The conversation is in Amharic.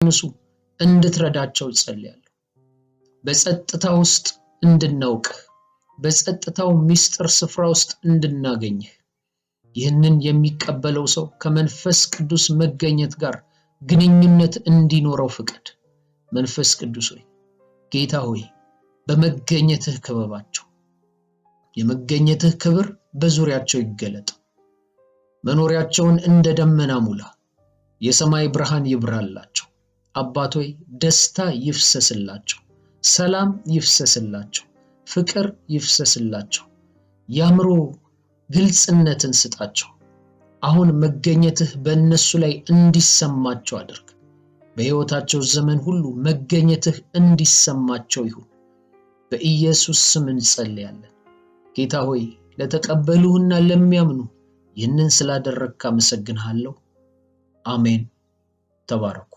እንዲጸንሱ እንድትረዳቸው ጸልያለሁ። በጸጥታ ውስጥ እንድናውቅህ፣ በጸጥታው ሚስጥር ስፍራ ውስጥ እንድናገኝህ፣ ይህንን የሚቀበለው ሰው ከመንፈስ ቅዱስ መገኘት ጋር ግንኙነት እንዲኖረው ፍቀድ። መንፈስ ቅዱስ ሆይ፣ ጌታ ሆይ፣ በመገኘትህ ክበባቸው። የመገኘትህ ክብር በዙሪያቸው ይገለጥ። መኖሪያቸውን እንደ ደመና ሙላ። የሰማይ ብርሃን ይብራላቸው። አባት ሆይ፣ ደስታ ይፍሰስላቸው፣ ሰላም ይፍሰስላቸው፣ ፍቅር ይፍሰስላቸው። ያምሮ ግልጽነትን ስጣቸው። አሁን መገኘትህ በእነሱ ላይ እንዲሰማቸው አድርግ። በሕይወታቸው ዘመን ሁሉ መገኘትህ እንዲሰማቸው ይሁን። በኢየሱስ ስም እንጸልያለን። ጌታ ሆይ፣ ለተቀበሉህና ለሚያምኑ ይህንን ስላደረግክ አመሰግንሃለሁ። አሜን። ተባረኩ።